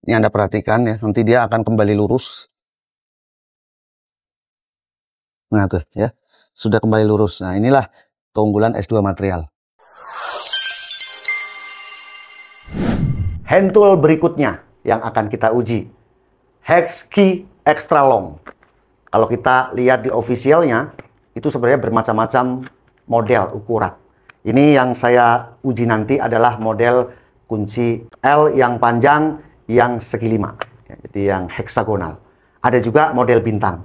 Ini Anda perhatikan ya, nanti dia akan kembali lurus. Nah tuh ya, sudah kembali lurus. Nah inilah keunggulan S2 material. Hand tool berikutnya yang akan kita uji, hex key extra long. Kalau kita lihat di officialnya, itu sebenarnya bermacam-macam model ukuran. Ini yang saya uji nanti adalah model kunci L yang panjang, yang segi 5. Jadi yang heksagonal. Ada juga model bintang.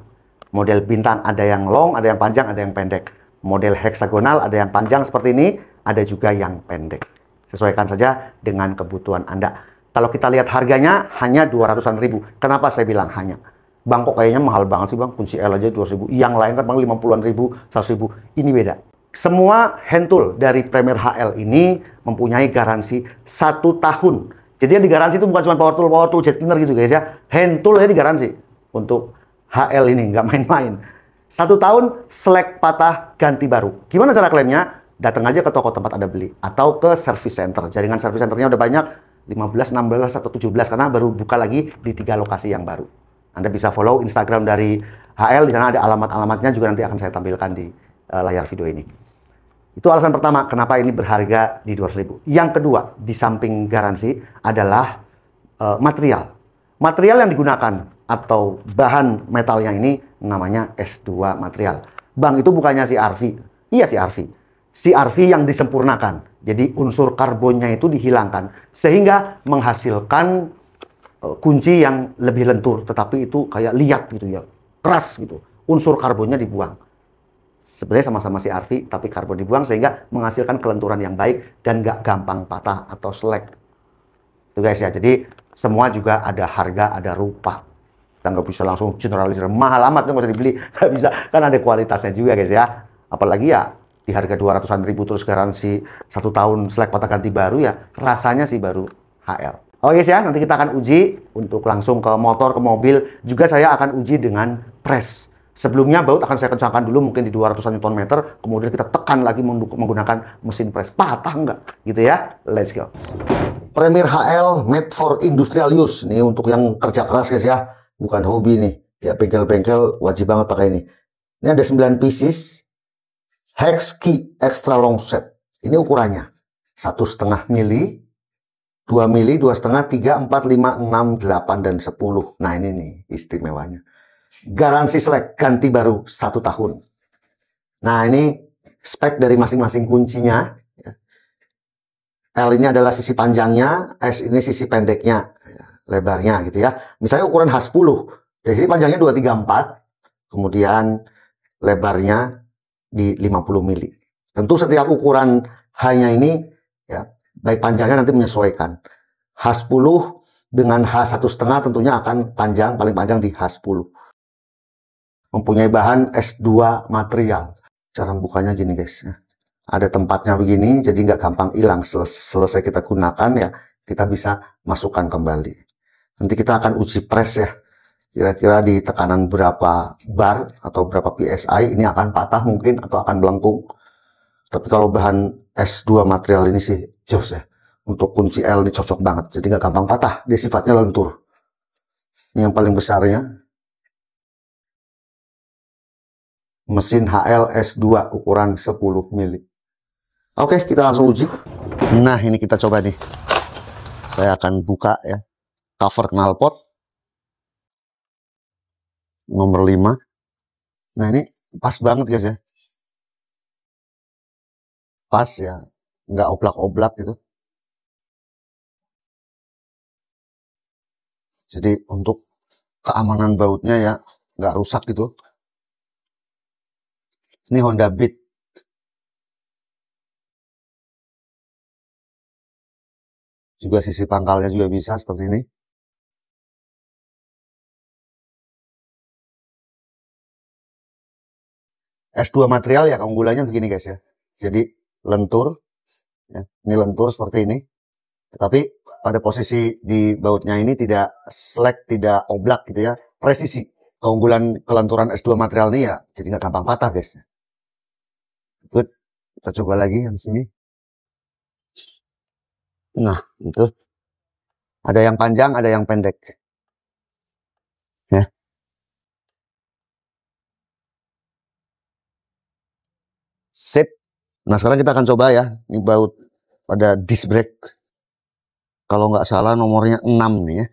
Model bintang ada yang long, ada yang panjang, ada yang pendek. Model heksagonal ada yang panjang seperti ini, ada juga yang pendek. Sesuaikan saja dengan kebutuhan Anda. Kalau kita lihat harganya hanya 200-an ribu. Kenapa saya bilang hanya? Bang, kok kayaknya mahal banget sih bang, kunci L aja 200.000. Yang lain kan bang 50-an ribu, 100.000. Ini beda. Semua hand tool dari Premier HL ini mempunyai garansi 1 tahun. Jadi yang digaransi itu bukan cuma power tool, jet cleaner gitu guys ya. Hand tool ya digaransi. Untuk HL ini, nggak main-main. 1 tahun, selek patah, ganti baru. Gimana cara klaimnya? Datang aja ke toko tempat Anda beli. Atau ke service center. Jaringan service centernya udah banyak. 15, 16, atau 17. Karena baru buka lagi di 3 lokasi yang baru. Anda bisa follow Instagram dari HL, di sana ada alamat-alamatnya juga nanti akan saya tampilkan di layar video ini. Itu alasan pertama kenapa ini berharga di 200.000. Yang kedua, di samping garansi adalah material. Material yang digunakan atau bahan metalnya ini namanya S2 material. Bang, itu bukannya CRV. Iya CRV. CRV yang disempurnakan. Jadi unsur karbonnya itu dihilangkan sehingga menghasilkan kunci yang lebih lentur, tetapi itu kayak liat gitu ya, keras gitu. Unsur karbonnya dibuang. Sebenarnya sama-sama CRV, tapi karbon dibuang sehingga menghasilkan kelenturan yang baik dan nggak gampang patah atau selek. Itu guys ya, jadi semua juga ada harga, ada rupa. Kita nggak bisa langsung generalisir, mahal amat, nggak usah dibeli. Nggak bisa, kan ada kualitasnya juga guys ya. Apalagi ya, di harga 200-an ribu terus garansi 1 tahun selek patah ganti baru ya, rasanya sih baru HL. Oh yes ya, nanti kita akan uji untuk langsung ke motor, ke mobil. Juga saya akan uji dengan press. Sebelumnya baut akan saya kencangkan dulu mungkin di 200-an Nm, kemudian kita tekan lagi menggunakan mesin press. Patah nggak? Gitu ya. Let's go. Premier HL made for industrial use. Ini untuk yang kerja keras guys ya. Bukan hobi nih. Ya bengkel-bengkel wajib banget pakai ini. Ini ada 9 pieces. Hex key extra long set. Ini ukurannya 1,5 mili. 2 mili, 2,5, 3, 4, 5, 6, 8, dan 10. Nah ini nih istimewanya. Garansi selek ganti baru 1 tahun. Nah ini spek dari masing-masing kuncinya. L ini adalah sisi panjangnya, S ini sisi pendeknya, lebarnya gitu ya. Misalnya ukuran H10, dari sisi panjangnya 234, kemudian lebarnya di 50 mili. Tentu setiap ukuran hanya ini ya, baik panjangnya nanti menyesuaikan. H10 dengan H1,5 tentunya akan panjang, paling panjang di H10. Mempunyai bahan S2 material. Cara bukanya gini guys. Ada tempatnya begini, jadi nggak gampang hilang. Selesai kita gunakan ya, kita bisa masukkan kembali. Nanti kita akan uji press ya. Kira-kira di tekanan berapa bar atau berapa PSI ini akan patah mungkin atau akan melengkung. Tapi kalau bahan S2 material ini sih jos ya. Untuk kunci L ini cocok banget. Jadi nggak gampang patah. Dia sifatnya lentur. Ini yang paling besarnya. Mesin HL S2 ukuran 10 mili. Oke, kita langsung uji. Nah, ini kita coba nih. Saya akan buka ya. Cover knalpot. Nomor 5. Nah, ini pas banget guys ya. Pas ya. Nggak oblak-oblak gitu. Jadi untuk keamanan bautnya ya nggak rusak gitu. Ini Honda Beat. Juga sisi pangkalnya juga bisa seperti ini. S2 material ya keunggulannya begini guys ya. Jadi lentur. Ya, ini lentur seperti ini. Tetapi pada posisi di bautnya ini tidak slack, tidak oblak gitu ya. Presisi. Keunggulan kelenturan S2 material ini ya jadi nggak gampang patah guys. Good. Kita coba lagi yang sini. Nah, itu. Ada yang panjang, ada yang pendek. Ya. Sip. Nah, sekarang kita akan coba ya. Ini baut pada disc brake. Kalau nggak salah nomornya 6 nih ya.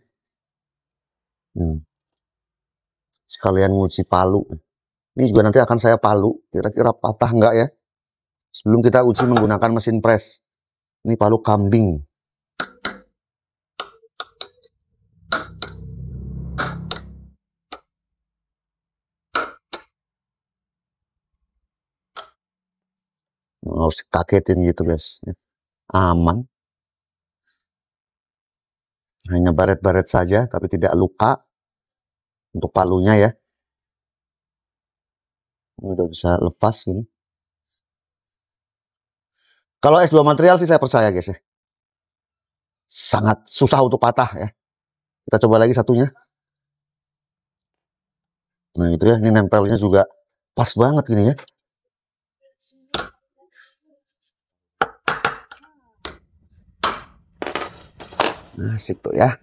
Sekalian nguji palu. Ini juga nanti akan saya palu. Kira-kira patah nggak ya? Sebelum kita uji menggunakan mesin press. Ini palu kambing. Harus kagetin gitu guys. Aman. Hanya baret-baret saja, tapi tidak luka. Untuk palunya ya. Ini udah bisa lepas ini. Kalau S2 material sih saya percaya guys ya. Sangat susah untuk patah ya. Kita coba lagi satunya. Nah itu ya, ini nempelnya juga pas banget gini ya. Asik tuh ya.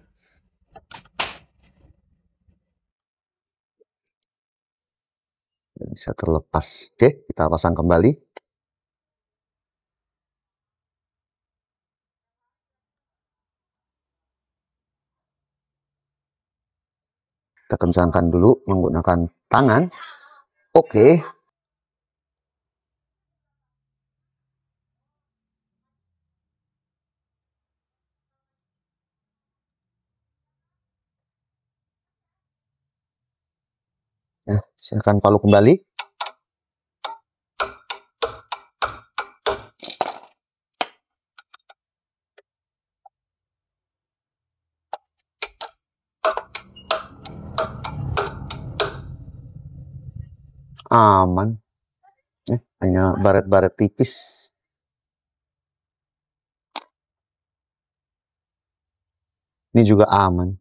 Bisa terlepas. Oke, kita pasang kembali. Kita kencangkan dulu menggunakan tangan. Oke. Nah, silakan palu kembali. Aman. Hanya baret-baret tipis. Ini juga aman.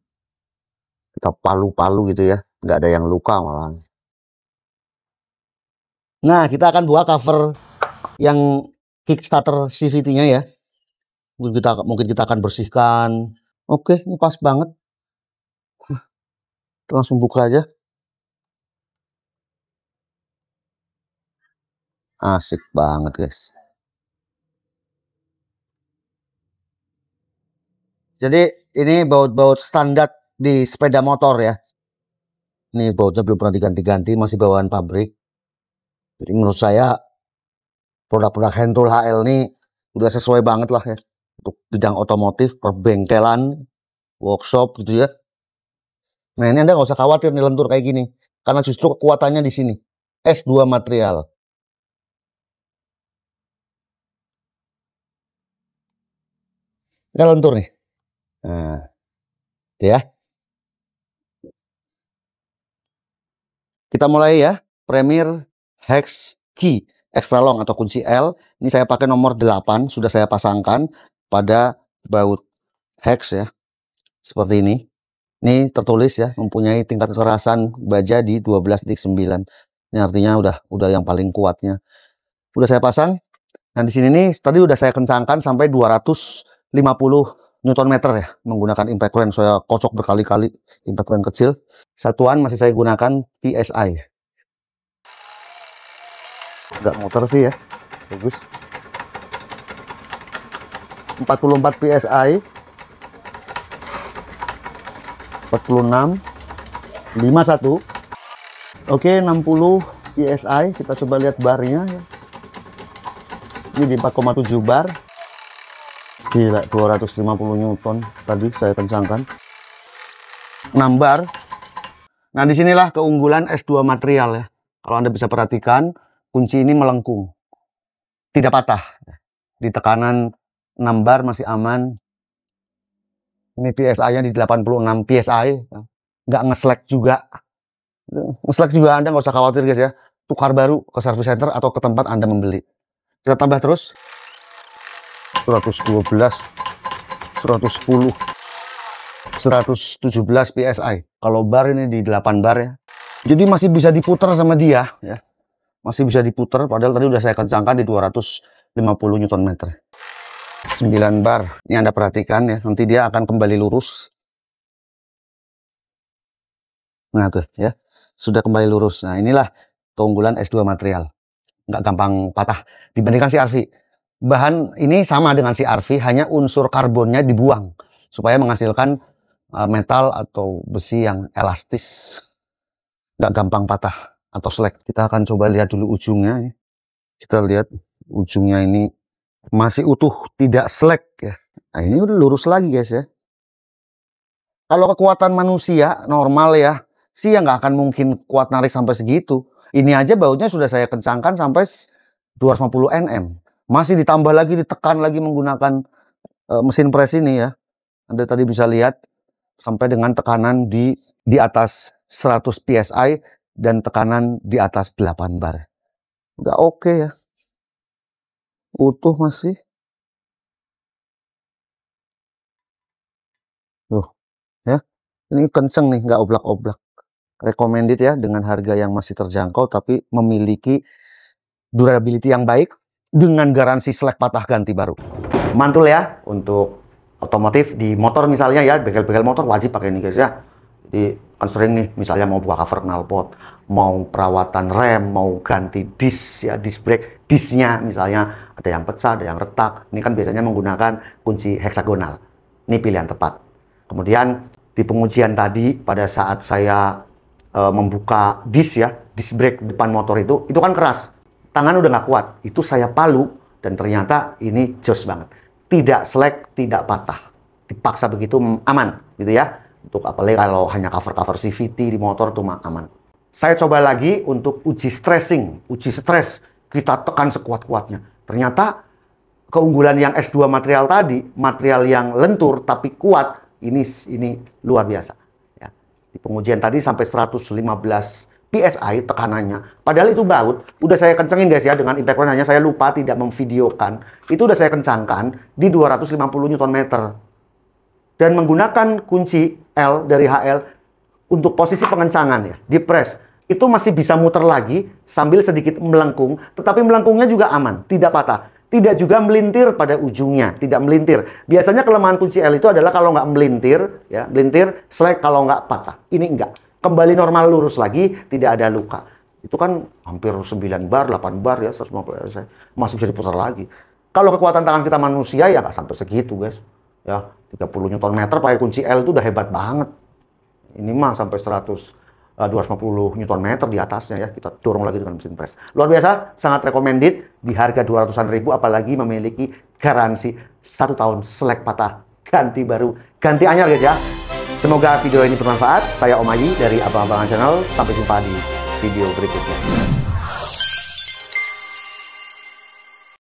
Kita palu-palu gitu ya. Nggak ada yang luka malah. Nah, kita akan buat cover yang Kickstarter CVT-nya ya. Mungkin kita akan bersihkan. Oke, ini pas banget. Kita langsung buka aja. Asik banget guys. Jadi ini baut-baut standar di sepeda motor ya. Ini bautnya belum pernah diganti-ganti, masih bawaan pabrik. Jadi menurut saya produk-produk Hentul HL ini udah sesuai banget lah ya. Untuk bidang otomotif, perbengkelan, workshop gitu ya. Nah ini Anda nggak usah khawatir nih lentur kayak gini. Karena justru kekuatannya di sini. S2 material. Ini lentur nih. Nah, ya. Kita mulai ya. Premier Hex Key Extra Long atau kunci L. Ini saya pakai nomor 8. Sudah saya pasangkan pada baut hex ya. Seperti ini. Ini tertulis ya, mempunyai tingkat kekerasan baja di 12,9. Ini artinya udah yang paling kuatnya. Udah saya pasang. Nah, di sini nih tadi udah saya kencangkan sampai 250 Nm ya, menggunakan impact wrench. Saya kocok berkali-kali impact wrench kecil. Satuan masih saya gunakan PSI. Nggak motor sih ya. Bagus. 44 PSI. 46 51. Oke, 60 PSI. Kita coba lihat barnya ya. Ini di 4,7 bar. Gila, 250 Newton tadi saya kencangkan. 6 bar. Nah, disinilah keunggulan S2 material ya. Kalau Anda bisa perhatikan, kunci ini melengkung. Tidak patah. Di tekanan 6 bar masih aman. Ini PSI-nya di 86 PSI. Nggak nge-slack juga. Nge-slack juga Anda nggak usah khawatir guys ya. Tukar baru ke service center atau ke tempat Anda membeli. Kita tambah terus. 112, 110, 117 PSI. Kalau bar ini di 8 bar ya. Jadi masih bisa diputar sama dia ya. Masih bisa diputar padahal tadi udah saya kencangkan di 250 Nm. 9 bar. Ini Anda perhatikan ya, nanti dia akan kembali lurus. Nah tuh ya, sudah kembali lurus. Nah inilah keunggulan S2 material. Nggak gampang patah dibandingkan CRV. Bahan ini sama dengan CRV, hanya unsur karbonnya dibuang supaya menghasilkan metal atau besi yang elastis, nggak gampang patah atau selek. Kita akan coba lihat dulu ujungnya. Kita lihat ujungnya ini masih utuh, tidak selek ya. Nah ini udah lurus lagi guys ya. Kalau kekuatan manusia normal ya, sih ya nggak akan mungkin kuat narik sampai segitu. Ini aja bautnya sudah saya kencangkan sampai 250 Nm. Masih ditambah lagi, ditekan lagi menggunakan mesin press ini ya. Anda tadi bisa lihat sampai dengan tekanan di atas 100 PSI dan tekanan di atas 8 bar. Udah oke ya. Utuh masih. Tuh ya. Ini kenceng nih, nggak oblak-oblak. Recommended ya, dengan harga yang masih terjangkau tapi memiliki durability yang baik dengan garansi selek patah ganti baru. Mantul ya untuk otomotif di motor misalnya ya, bengkel-bengkel motor wajib pakai ini guys ya. Jadi kan sering nih misalnya mau buka cover knalpot, mau perawatan rem, mau ganti disk ya, disk brake, disknya misalnya ada yang pecah, ada yang retak. Ini kan biasanya menggunakan kunci heksagonal. Ini pilihan tepat. Kemudian di pengujian tadi pada saat saya membuka disk ya, disk brake depan motor itu kan keras. Tangan udah nggak kuat. Itu saya palu dan ternyata ini jos banget. Tidak selek, tidak patah. Dipaksa begitu aman gitu ya. Untuk apalagi kalau hanya cover-cover CVT di motor itu aman. Saya coba lagi untuk uji stressing, uji stres. Kita tekan sekuat-kuatnya. Ternyata keunggulan yang S2 material tadi, material yang lentur tapi kuat, ini luar biasa. Ya. Di pengujian tadi sampai 115 PSI tekanannya. Padahal itu baut. Udah saya kencengin guys ya dengan impact point, hanya saya lupa tidak memvideokan. Itu udah saya kencangkan di 250 Nm. Dan menggunakan kunci L dari HL untuk posisi pengencangan ya, di press. Itu masih bisa muter lagi sambil sedikit melengkung, tetapi melengkungnya juga aman, tidak patah. Tidak juga melintir pada ujungnya, tidak melintir. Biasanya kelemahan kunci L itu adalah kalau nggak melintir, ya, melintir, selek kalau nggak patah. Ini enggak. Kembali normal lurus lagi, tidak ada luka. Itu kan hampir 9 bar, 8 bar ya, 150 PSI. Masih bisa diputar lagi. Kalau kekuatan tangan kita manusia ya nggak sampai segitu guys. Ya, 30 Nm pakai kunci L itu udah hebat banget. Ini mah sampai 250 Nm di atasnya ya, kita dorong lagi dengan mesin press. Luar biasa, sangat recommended di harga 200-an ribu, apalagi memiliki garansi 1 tahun selek patah ganti baru, ganti anyar guys ya. Semoga video ini bermanfaat. Saya Om Aji dari Abang-Abangan Channel. Sampai jumpa di video berikutnya.